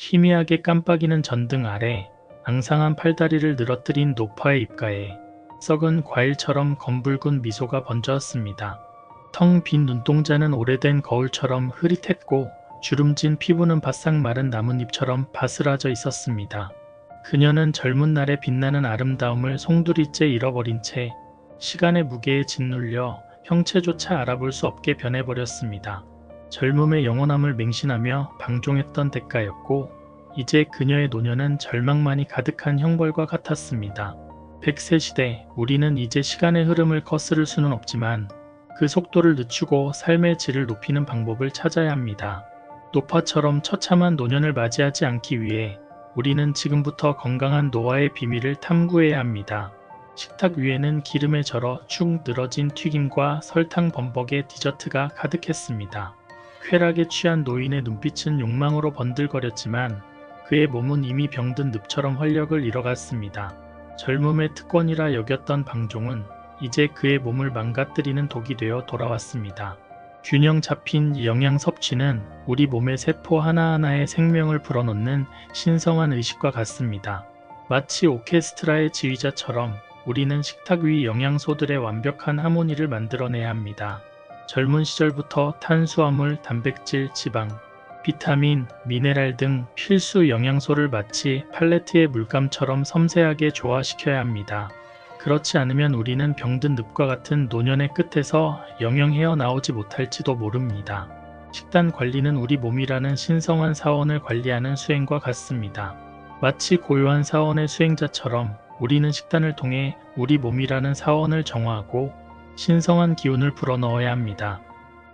희미하게 깜빡이는 전등 아래 앙상한 팔다리를 늘어뜨린 노파의 입가에 썩은 과일처럼 검붉은 미소가 번졌습니다. 텅 빈 눈동자는 오래된 거울처럼 흐릿했고 주름진 피부는 바싹 마른 나뭇잎처럼 바스라져 있었습니다. 그녀는 젊은 날의 빛나는 아름다움을 송두리째 잃어버린 채 시간의 무게에 짓눌려 형체조차 알아볼 수 없게 변해버렸습니다. 젊음의 영원함을 맹신하며 방종했던 대가였고 이제 그녀의 노년은 절망만이 가득한 형벌과 같았습니다. 100세 시대, 우리는 이제 시간의 흐름을 거스를 수는 없지만 그 속도를 늦추고 삶의 질을 높이는 방법을 찾아야 합니다. 노파처럼 처참한 노년을 맞이하지 않기 위해 우리는 지금부터 건강한 노화의 비밀을 탐구해야 합니다. 식탁 위에는 기름에 절어 축 늘어진 튀김과 설탕 범벅의 디저트가 가득했습니다. 쾌락에 취한 노인의 눈빛은 욕망으로 번들거렸지만 그의 몸은 이미 병든 늪처럼 활력을 잃어갔습니다. 젊음의 특권이라 여겼던 방종은 이제 그의 몸을 망가뜨리는 독이 되어 돌아왔습니다. 균형 잡힌 영양 섭취는 우리 몸의 세포 하나하나에 생명을 불어넣는 신성한 의식과 같습니다. 마치 오케스트라의 지휘자처럼 우리는 식탁 위 영양소들의 완벽한 하모니를 만들어내야 합니다. 젊은 시절부터 탄수화물, 단백질, 지방, 비타민, 미네랄 등 필수 영양소를 마치 팔레트의 물감처럼 섬세하게 조화시켜야 합니다. 그렇지 않으면 우리는 병든 늪과 같은 노년의 끝에서 영영 헤어나오지 못할지도 모릅니다. 식단 관리는 우리 몸이라는 신성한 사원을 관리하는 수행과 같습니다. 마치 고요한 사원의 수행자처럼 우리는 식단을 통해 우리 몸이라는 사원을 정화하고 신성한 기운을 불어넣어야 합니다.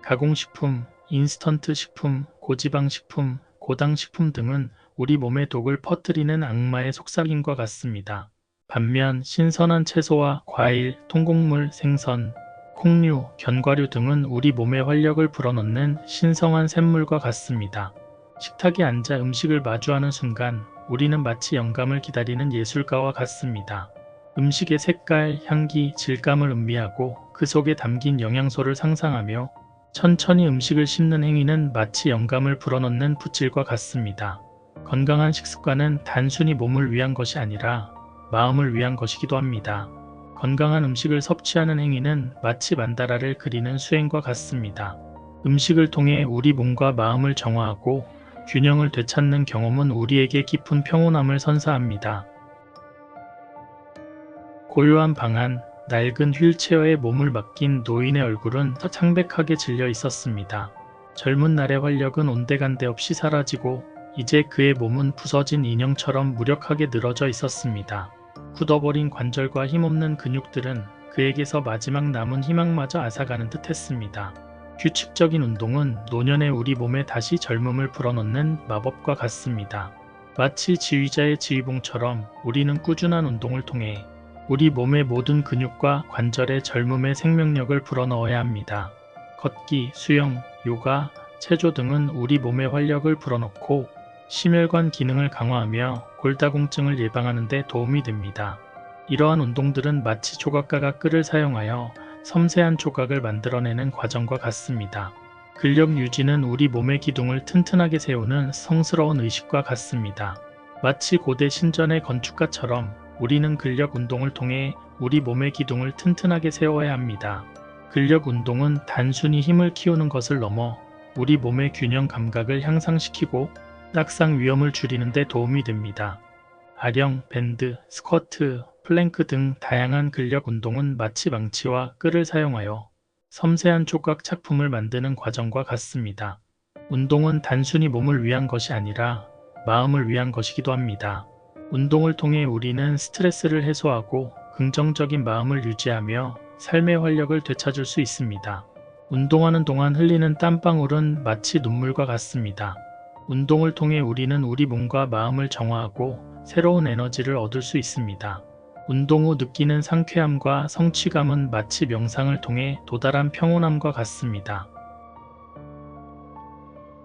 가공식품, 인스턴트 식품, 고지방 식품, 고당 식품 등은 우리 몸에 독을 퍼뜨리는 악마의 속삭임과 같습니다. 반면 신선한 채소와 과일, 통곡물, 생선, 콩류, 견과류 등은 우리 몸에 활력을 불어넣는 신성한 샘물과 같습니다. 식탁에 앉아 음식을 마주하는 순간 우리는 마치 영감을 기다리는 예술가와 같습니다. 음식의 색깔, 향기, 질감을 음미하고 그 속에 담긴 영양소를 상상하며 천천히 음식을 씹는 행위는 마치 영감을 불어넣는 붓질과 같습니다. 건강한 식습관은 단순히 몸을 위한 것이 아니라 마음을 위한 것이기도 합니다. 건강한 음식을 섭취하는 행위는 마치 만다라를 그리는 수행과 같습니다. 음식을 통해 우리 몸과 마음을 정화하고 균형을 되찾는 경험은 우리에게 깊은 평온함을 선사합니다. 고요한 방 안, 낡은 휠체어에 몸을 맡긴 노인의 얼굴은 창백하게 질려 있었습니다. 젊은 날의 활력은 온데간데 없이 사라지고 이제 그의 몸은 부서진 인형처럼 무력하게 늘어져 있었습니다. 굳어버린 관절과 힘없는 근육들은 그에게서 마지막 남은 희망마저 앗아가는 듯 했습니다. 규칙적인 운동은 노년의 우리 몸에 다시 젊음을 불어넣는 마법과 같습니다. 마치 지휘자의 지휘봉처럼 우리는 꾸준한 운동을 통해 우리 몸의 모든 근육과 관절에 젊음의 생명력을 불어넣어야 합니다. 걷기, 수영, 요가, 체조 등은 우리 몸의 활력을 불어넣고 심혈관 기능을 강화하며 골다공증을 예방하는 데 도움이 됩니다. 이러한 운동들은 마치 조각가가 끌을 사용하여 섬세한 조각을 만들어내는 과정과 같습니다. 근력 유지는 우리 몸의 기둥을 튼튼하게 세우는 성스러운 의식과 같습니다. 마치 고대 신전의 건축가처럼 우리는 근력 운동을 통해 우리 몸의 기둥을 튼튼하게 세워야 합니다. 근력 운동은 단순히 힘을 키우는 것을 넘어 우리 몸의 균형 감각을 향상시키고 낙상 위험을 줄이는 데 도움이 됩니다. 아령, 밴드, 스쿼트, 플랭크 등 다양한 근력 운동은 마치 망치와 끌을 사용하여 섬세한 조각 작품을 만드는 과정과 같습니다. 운동은 단순히 몸을 위한 것이 아니라 마음을 위한 것이기도 합니다. 운동을 통해 우리는 스트레스를 해소하고 긍정적인 마음을 유지하며 삶의 활력을 되찾을 수 있습니다. 운동하는 동안 흘리는 땀방울은 마치 눈물과 같습니다. 운동을 통해 우리는 우리 몸과 마음을 정화하고 새로운 에너지를 얻을 수 있습니다. 운동 후 느끼는 상쾌함과 성취감은 마치 명상을 통해 도달한 평온함과 같습니다.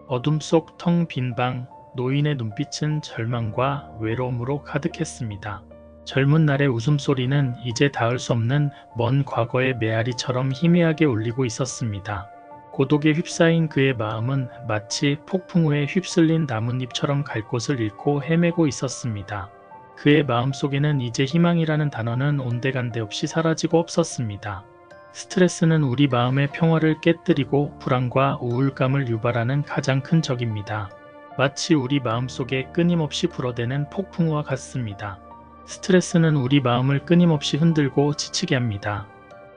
어둠 속 텅 빈 방, 노인의 눈빛은 절망과 외로움으로 가득했습니다. 젊은 날의 웃음소리는 이제 닿을 수 없는 먼 과거의 메아리처럼 희미하게 울리고 있었습니다. 고독에 휩싸인 그의 마음은 마치 폭풍 후에 휩쓸린 나뭇잎처럼 갈 곳을 잃고 헤매고 있었습니다. 그의 마음속에는 이제 희망이라는 단어는 온데간데 없이 사라지고 없었습니다. 스트레스는 우리 마음의 평화를 깨뜨리고 불안과 우울감을 유발하는 가장 큰 적입니다. 마치 우리 마음속에 끊임없이 불어대는 폭풍우와 같습니다. 스트레스는 우리 마음을 끊임없이 흔들고 지치게 합니다.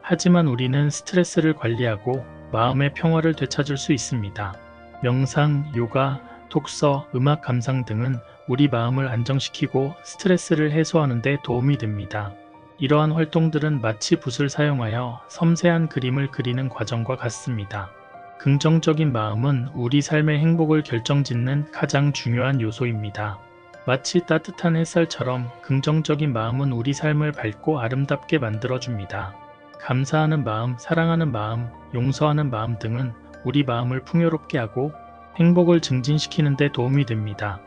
하지만 우리는 스트레스를 관리하고 마음의 평화를 되찾을 수 있습니다. 명상, 요가, 독서, 음악 감상 등은 우리 마음을 안정시키고 스트레스를 해소하는 데 도움이 됩니다. 이러한 활동들은 마치 붓을 사용하여 섬세한 그림을 그리는 과정과 같습니다. 긍정적인 마음은 우리 삶의 행복을 결정짓는 가장 중요한 요소입니다. 마치 따뜻한 햇살처럼 긍정적인 마음은 우리 삶을 밝고 아름답게 만들어줍니다. 감사하는 마음, 사랑하는 마음, 용서하는 마음 등은 우리 마음을 풍요롭게 하고 행복을 증진시키는 데 도움이 됩니다.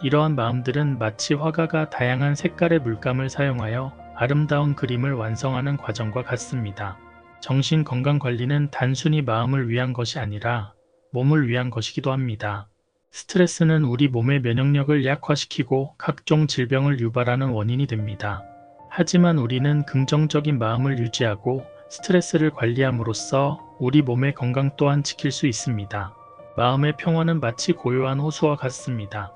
이러한 마음들은 마치 화가가 다양한 색깔의 물감을 사용하여 아름다운 그림을 완성하는 과정과 같습니다. 정신 건강 관리는 단순히 마음을 위한 것이 아니라 몸을 위한 것이기도 합니다. 스트레스는 우리 몸의 면역력을 약화시키고 각종 질병을 유발하는 원인이 됩니다. 하지만 우리는 긍정적인 마음을 유지하고 스트레스를 관리함으로써 우리 몸의 건강 또한 지킬 수 있습니다. 마음의 평화는 마치 고요한 호수와 같습니다.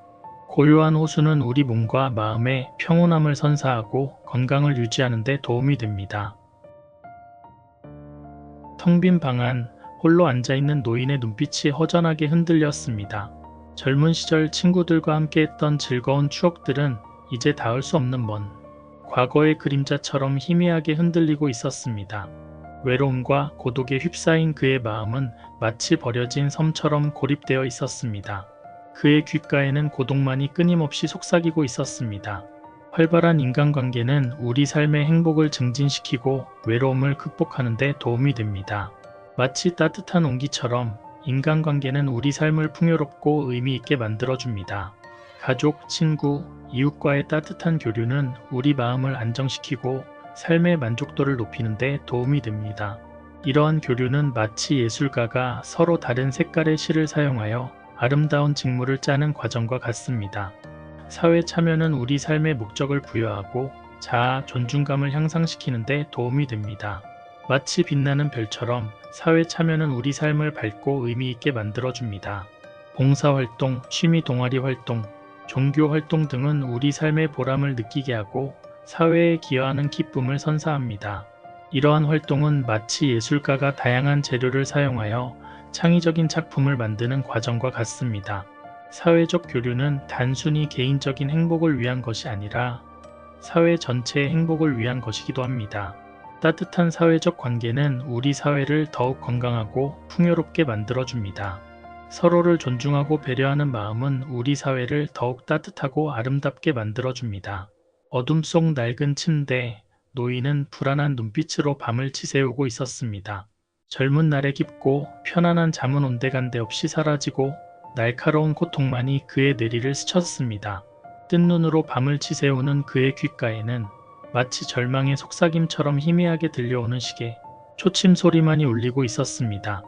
고요한 호수는 우리 몸과 마음의 평온함을 선사하고 건강을 유지하는 데 도움이 됩니다. 텅 빈 방 안 홀로 앉아있는 노인의 눈빛이 허전하게 흔들렸습니다. 젊은 시절 친구들과 함께했던 즐거운 추억들은 이제 닿을 수 없는 먼 과거의 그림자처럼 희미하게 흔들리고 있었습니다. 외로움과 고독에 휩싸인 그의 마음은 마치 버려진 섬처럼 고립되어 있었습니다. 그의 귓가에는 고독만이 끊임없이 속삭이고 있었습니다. 활발한 인간관계는 우리 삶의 행복을 증진시키고 외로움을 극복하는 데 도움이 됩니다. 마치 따뜻한 온기처럼 인간관계는 우리 삶을 풍요롭고 의미 있게 만들어줍니다. 가족, 친구, 이웃과의 따뜻한 교류는 우리 마음을 안정시키고 삶의 만족도를 높이는 데 도움이 됩니다. 이러한 교류는 마치 예술가가 서로 다른 색깔의 실을 사용하여 아름다운 직물을 짜는 과정과 같습니다. 사회 참여는 우리 삶의 목적을 부여하고 자아, 존중감을 향상시키는 데 도움이 됩니다. 마치 빛나는 별처럼 사회 참여는 우리 삶을 밝고 의미 있게 만들어줍니다. 봉사활동, 취미 동아리 활동, 종교 활동 등은 우리 삶의 보람을 느끼게 하고 사회에 기여하는 기쁨을 선사합니다. 이러한 활동은 마치 예술가가 다양한 재료를 사용하여 창의적인 작품을 만드는 과정과 같습니다. 사회적 교류는 단순히 개인적인 행복을 위한 것이 아니라 사회 전체의 행복을 위한 것이기도 합니다. 따뜻한 사회적 관계는 우리 사회를 더욱 건강하고 풍요롭게 만들어줍니다. 서로를 존중하고 배려하는 마음은 우리 사회를 더욱 따뜻하고 아름답게 만들어줍니다. 어둠 속 낡은 침대, 노인은 불안한 눈빛으로 밤을 지새우고 있었습니다. 젊은 날의 깊고 편안한 잠은 온데간데 없이 사라지고 날카로운 고통만이 그의 뇌리를 스쳤습니다. 뜬 눈으로 밤을 지새우는 그의 귓가에는 마치 절망의 속삭임처럼 희미하게 들려오는 시계, 초침 소리만이 울리고 있었습니다.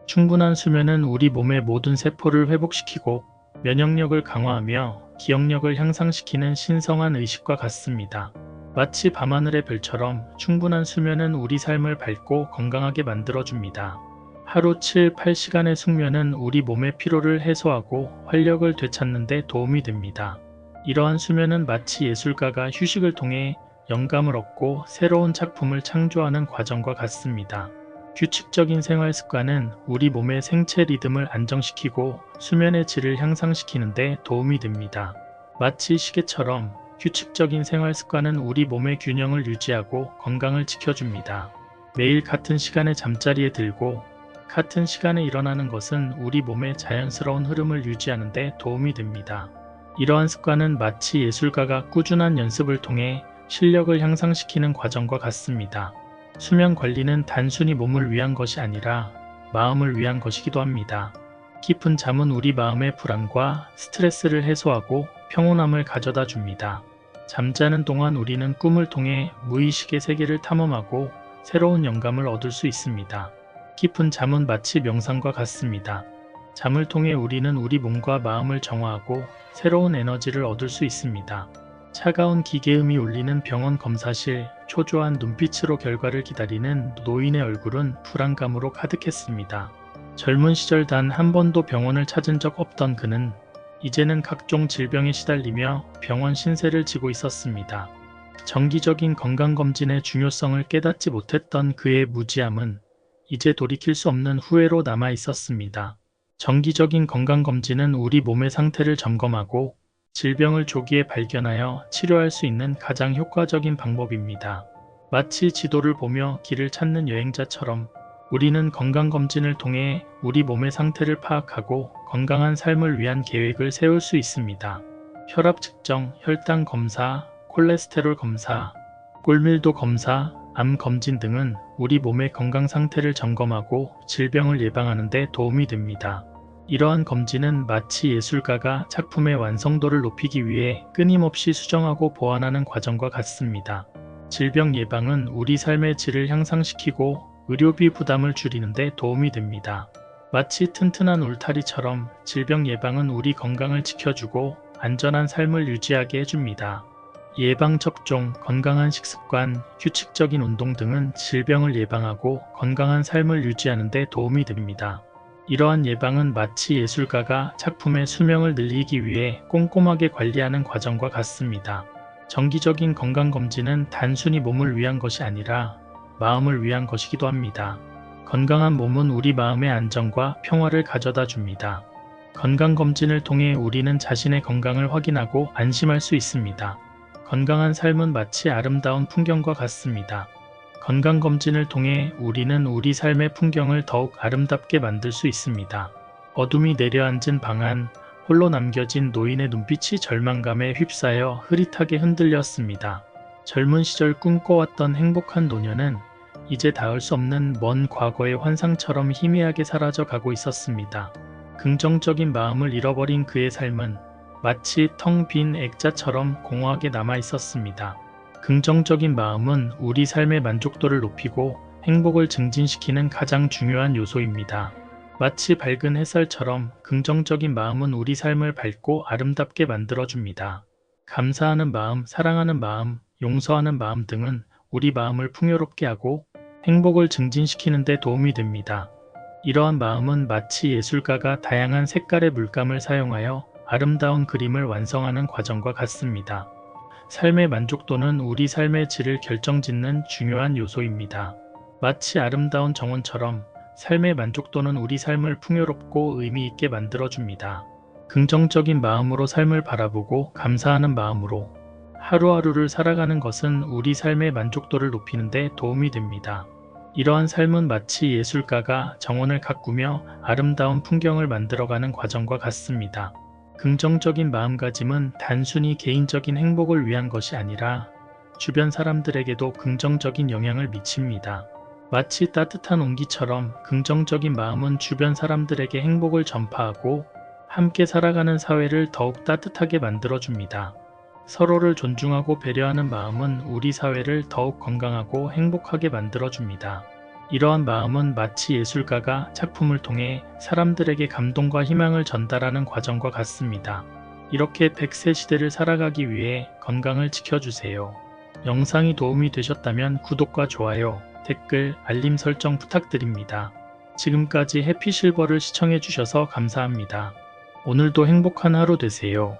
충분한 수면은 우리 몸의 모든 세포를 회복시키고 면역력을 강화하며 기억력을 향상시키는 신성한 의식과 같습니다. 마치 밤하늘의 별처럼 충분한 수면은 우리 삶을 밝고 건강하게 만들어줍니다. 하루 7-8시간의 숙면은 우리 몸의 피로를 해소하고 활력을 되찾는 데 도움이 됩니다. 이러한 수면은 마치 예술가가 휴식을 통해 영감을 얻고 새로운 작품을 창조하는 과정과 같습니다. 규칙적인 생활 습관은 우리 몸의 생체 리듬을 안정시키고 수면의 질을 향상시키는 데 도움이 됩니다. 마치 시계처럼 규칙적인 생활 습관은 우리 몸의 균형을 유지하고 건강을 지켜줍니다. 매일 같은 시간에 잠자리에 들고 같은 시간에 일어나는 것은 우리 몸의 자연스러운 흐름을 유지하는 데 도움이 됩니다. 이러한 습관은 마치 예술가가 꾸준한 연습을 통해 실력을 향상시키는 과정과 같습니다. 수면 관리는 단순히 몸을 위한 것이 아니라 마음을 위한 것이기도 합니다. 깊은 잠은 우리 마음의 불안과 스트레스를 해소하고 평온함을 가져다 줍니다. 잠자는 동안 우리는 꿈을 통해 무의식의 세계를 탐험하고 새로운 영감을 얻을 수 있습니다. 깊은 잠은 마치 명상과 같습니다. 잠을 통해 우리는 우리 몸과 마음을 정화하고 새로운 에너지를 얻을 수 있습니다. 차가운 기계음이 울리는 병원 검사실, 초조한 눈빛으로 결과를 기다리는 노인의 얼굴은 불안감으로 가득했습니다. 젊은 시절 단 한 번도 병원을 찾은 적 없던 그는 이제는 각종 질병에 시달리며 병원 신세를 지고 있었습니다. 정기적인 건강검진의 중요성을 깨닫지 못했던 그의 무지함은 이제 돌이킬 수 없는 후회로 남아 있었습니다. 정기적인 건강검진은 우리 몸의 상태를 점검하고 질병을 조기에 발견하여 치료할 수 있는 가장 효과적인 방법입니다. 마치 지도를 보며 길을 찾는 여행자처럼 우리는 건강검진을 통해 우리 몸의 상태를 파악하고 건강한 삶을 위한 계획을 세울 수 있습니다. 혈압 측정, 혈당 검사, 콜레스테롤 검사, 골밀도 검사, 암 검진 등은 우리 몸의 건강 상태를 점검하고 질병을 예방하는 데 도움이 됩니다. 이러한 검진은 마치 예술가가 작품의 완성도를 높이기 위해 끊임없이 수정하고 보완하는 과정과 같습니다. 질병 예방은 우리 삶의 질을 향상시키고 의료비 부담을 줄이는 데 도움이 됩니다. 마치 튼튼한 울타리처럼 질병 예방은 우리 건강을 지켜주고 안전한 삶을 유지하게 해줍니다. 예방접종, 건강한 식습관, 규칙적인 운동 등은 질병을 예방하고 건강한 삶을 유지하는 데 도움이 됩니다. 이러한 예방은 마치 예술가가 작품의 수명을 늘리기 위해 꼼꼼하게 관리하는 과정과 같습니다. 정기적인 건강검진은 단순히 몸을 위한 것이 아니라 마음을 위한 것이기도 합니다. 건강한 몸은 우리 마음의 안정과 평화를 가져다 줍니다. 건강검진을 통해 우리는 자신의 건강을 확인하고 안심할 수 있습니다. 건강한 삶은 마치 아름다운 풍경과 같습니다. 건강검진을 통해 우리는 우리 삶의 풍경을 더욱 아름답게 만들 수 있습니다. 어둠이 내려앉은 방 안, 홀로 남겨진 노인의 눈빛이 절망감에 휩싸여 흐릿하게 흔들렸습니다. 젊은 시절 꿈꿔왔던 행복한 노년은 이제 닿을 수 없는 먼 과거의 환상처럼 희미하게 사라져 가고 있었습니다. 긍정적인 마음을 잃어버린 그의 삶은 마치 텅 빈 액자처럼 공허하게 남아 있었습니다. 긍정적인 마음은 우리 삶의 만족도를 높이고 행복을 증진시키는 가장 중요한 요소입니다. 마치 밝은 햇살처럼 긍정적인 마음은 우리 삶을 밝고 아름답게 만들어줍니다. 감사하는 마음, 사랑하는 마음, 용서하는 마음 등은 우리 마음을 풍요롭게 하고 행복을 증진시키는 데 도움이 됩니다. 이러한 마음은 마치 예술가가 다양한 색깔의 물감을 사용하여 아름다운 그림을 완성하는 과정과 같습니다. 삶의 만족도는 우리 삶의 질을 결정짓는 중요한 요소입니다. 마치 아름다운 정원처럼 삶의 만족도는 우리 삶을 풍요롭고 의미 있게 만들어줍니다. 긍정적인 마음으로 삶을 바라보고 감사하는 마음으로 하루하루를 살아가는 것은 우리 삶의 만족도를 높이는 데 도움이 됩니다. 이러한 삶은 마치 예술가가 정원을 가꾸며 아름다운 풍경을 만들어가는 과정과 같습니다. 긍정적인 마음가짐은 단순히 개인적인 행복을 위한 것이 아니라 주변 사람들에게도 긍정적인 영향을 미칩니다. 마치 따뜻한 온기처럼 긍정적인 마음은 주변 사람들에게 행복을 전파하고 함께 살아가는 사회를 더욱 따뜻하게 만들어줍니다. 서로를 존중하고 배려하는 마음은 우리 사회를 더욱 건강하고 행복하게 만들어줍니다. 이러한 마음은 마치 예술가가 작품을 통해 사람들에게 감동과 희망을 전달하는 과정과 같습니다. 이렇게 100세 시대를 살아가기 위해 건강을 지켜주세요. 영상이 도움이 되셨다면 구독과 좋아요, 댓글, 알림 설정 부탁드립니다. 지금까지 해피실버를 시청해주셔서 감사합니다. 오늘도 행복한 하루 되세요.